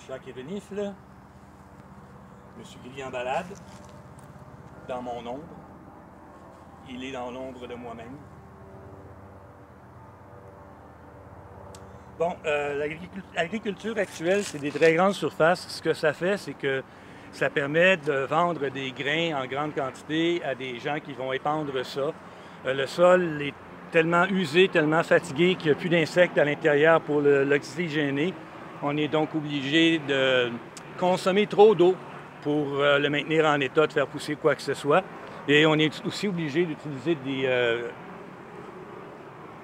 cher Kérénif, là. Je me suis gris en balade, dans mon ombre. Il est dans l'ombre de moi-même. Bon, l'agriculture actuelle, c'est des très grandes surfaces. Ce que ça fait, c'est que ça permet de vendre des grains en grande quantité à des gens qui vont épandre ça. Le sol est tellement usé, tellement fatigué qu'il n'y a plus d'insectes à l'intérieur pour l'oxygéner. On est donc obligé de consommer trop d'eau pour le maintenir en état de faire pousser quoi que ce soit. Et on est aussi obligé d'utiliser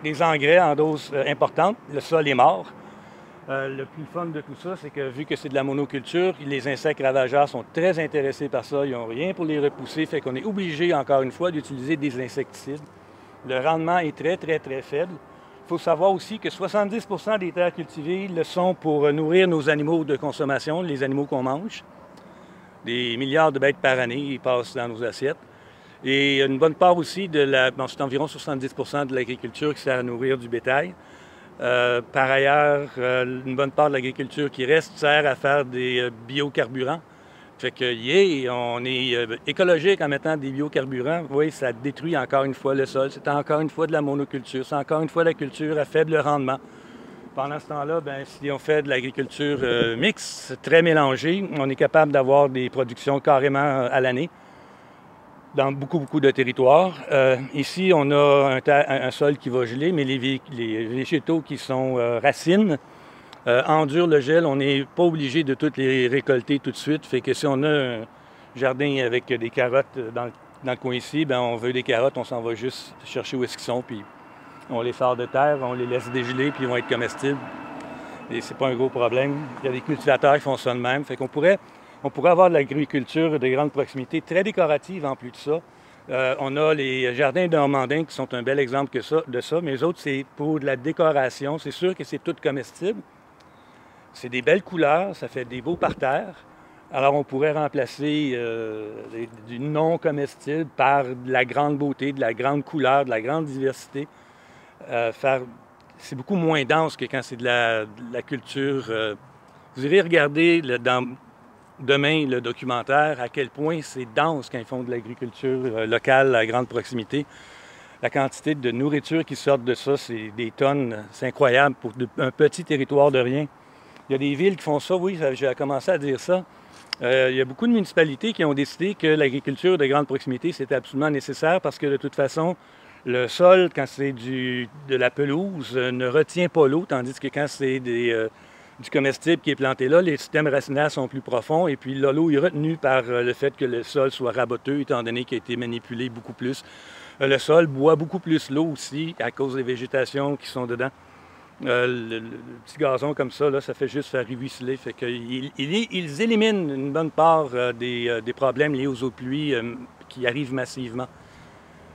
des engrais en dose importante. Le sol est mort. Le plus fun de tout ça, c'est que vu que c'est de la monoculture, les insectes ravageurs sont très intéressés par ça. Ils n'ont rien pour les repousser, fait qu'on est obligé, encore une fois, d'utiliser des insecticides. Le rendement est très, très, très faible. Il faut savoir aussi que 70 % des terres cultivées le sont pour nourrir nos animaux de consommation, les animaux qu'on mange. Des milliards de bêtes par année, ils passent dans nos assiettes. Et une bonne part aussi c'est environ 70 % de l'agriculture qui sert à nourrir du bétail. Par ailleurs, une bonne part de l'agriculture qui reste sert à faire des biocarburants. Fait que, on est écologique en mettant des biocarburants. Oui, ça détruit encore une fois le sol. C'est encore une fois de la monoculture. C'est encore une fois la culture à faible rendement. Pendant ce temps-là, si on fait de l'agriculture mixte, très mélangée, on est capable d'avoir des productions carrément à l'année dans beaucoup, beaucoup de territoires. Ici, on a un sol qui va geler, mais les végétaux qui sont racines endurent le gel. On n'est pas obligé de toutes les récolter tout de suite. Fait que si on a un jardin avec des carottes dans le coin ici, on veut des carottes, on s'en va juste chercher où est-ce qu'ils sont, puis on les sort de terre, on les laisse dégeler, puis ils vont être comestibles. Et c'est pas un gros problème. Il y a des cultivateurs qui font ça de même. Fait qu'on pourrait avoir de l'agriculture de grande proximité, très décorative en plus de ça. On a les jardins normandins qui sont un bel exemple de ça, mais les autres, c'est pour de la décoration. C'est sûr que c'est tout comestible. C'est des belles couleurs, ça fait des beaux parterres. Alors, on pourrait remplacer du non comestible par de la grande beauté, de la grande couleur, de la grande diversité. C'est beaucoup moins dense que quand c'est de la culture. Vous irez regarder demain le documentaire à quel point c'est dense quand ils font de l'agriculture locale à grande proximité. La quantité de nourriture qui sort de ça, c'est des tonnes. C'est incroyable pour un petit territoire de rien. Il y a des villes qui font ça, oui, j'ai commencé à dire ça. Il y a beaucoup de municipalités qui ont décidé que l'agriculture de grande proximité, c'était absolument nécessaire parce que de toute façon, le sol, quand c'est de la pelouse, ne retient pas l'eau, tandis que quand c'est du comestible qui est planté là, les systèmes racinaires sont plus profonds et puis là, l'eau est retenue par le fait que le sol soit raboteux, étant donné qu'il a été manipulé beaucoup plus. Le sol boit beaucoup plus l'eau aussi à cause des végétations qui sont dedans. Le petit gazon comme ça, là, ça fait juste faire ruisseler. Fait qu'ils éliminent une bonne part des problèmes liés aux eaux de pluie qui arrivent massivement.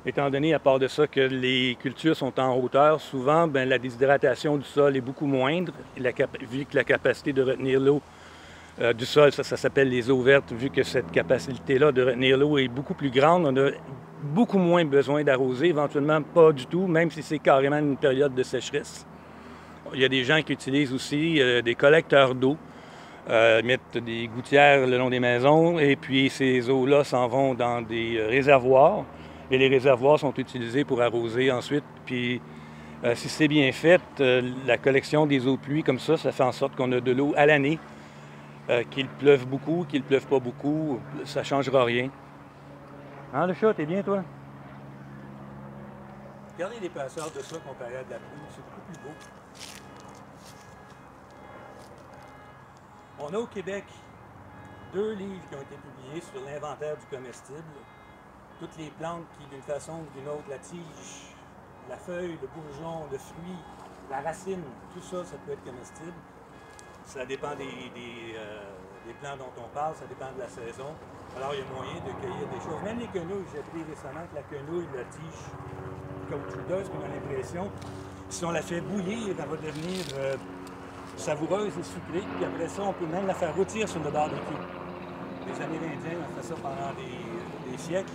Étant donné, à part de ça, que les cultures sont en hauteur, souvent, la déshydratation du sol est beaucoup moindre, vu que la capacité de retenir l'eau du sol, ça s'appelle les eaux vertes, vu que cette capacité-là de retenir l'eau est beaucoup plus grande, on a beaucoup moins besoin d'arroser, éventuellement pas du tout, même si c'est carrément une période de sécheresse. Il y a des gens qui utilisent aussi des collecteurs d'eau, mettent des gouttières le long des maisons, et puis ces eaux-là s'en vont dans des réservoirs. Et les réservoirs sont utilisés pour arroser ensuite. Puis, si c'est bien fait, la collection des eaux de pluie comme ça fait en sorte qu'on a de l'eau à l'année. Qu'il pleuve beaucoup, qu'il ne pleuve pas beaucoup, ça ne changera rien. Hein, le chat, t'es bien, toi? Regardez l'épaisseur de ça comparé à de la pluie, c'est beaucoup plus beau. On a au Québec 2 livres qui ont été publiés sur l'inventaire du comestible. Toutes les plantes qui, d'une façon ou d'une autre, la tige, la feuille, le bourgeon, le fruit, la racine, tout ça, ça peut être comestible. Ça dépend des plants dont on parle, ça dépend de la saison. Alors, il y a moyen de cueillir des choses. Même les quenouilles, j'ai appris récemment que la quenouille, la tige caoutchouteuse, qu'on a l'impression, si on la fait bouillir, elle va devenir savoureuse et sucrée. Puis après ça, on peut même la faire rôtir sur le barbecue. Les Amérindiens ont fait ça pendant des siècles.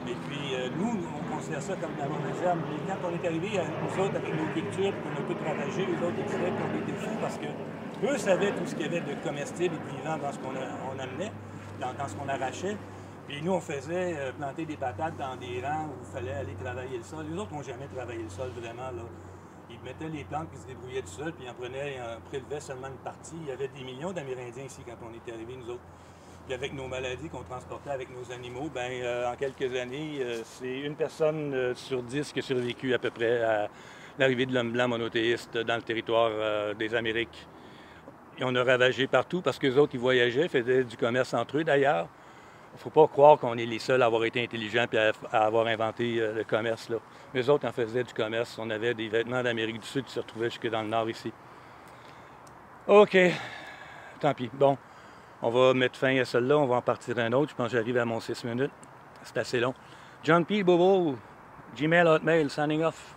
Et puis, nous, on considère ça comme de la mauvaise herbe. Mais quand on est arrivé à nous autres avec nos cultures, qu'on a tout ravagé, les autres ils disaient qu'on était fous parce que Eux savaient tout ce qu'il y avait de comestible et de vivant dans ce qu'on amenait, dans ce qu'on arrachait. Puis nous, on faisait planter des patates dans des rangs où il fallait aller travailler le sol. Les autres n'ont jamais travaillé le sol vraiment, là. Ils mettaient les plantes qui se débrouillaient tout seuls, puis ils en prélevaient seulement une partie. Il y avait des millions d'Amérindiens ici quand on est arrivés, nous autres. Puis avec nos maladies qu'on transportait avec nos animaux, en quelques années, c'est une personne sur 10 qui a survécu à peu près à l'arrivée de l'homme blanc monothéiste dans le territoire des Amériques. Et on a ravagé partout parce qu'eux autres, ils voyageaient, faisaient du commerce entre eux d'ailleurs. Il ne faut pas croire qu'on est les seuls à avoir été intelligents et à avoir inventé le commerce, là. Les autres en faisaient du commerce. On avait des vêtements d'Amérique du Sud qui se retrouvaient jusque dans le nord ici. OK. Tant pis. Bon, on va mettre fin à celle-là. On va en partir un autre. Je pense que j'arrive à mon 6 minutes. C'est assez long. John P. Bobo, Gmail, Hotmail, signing off.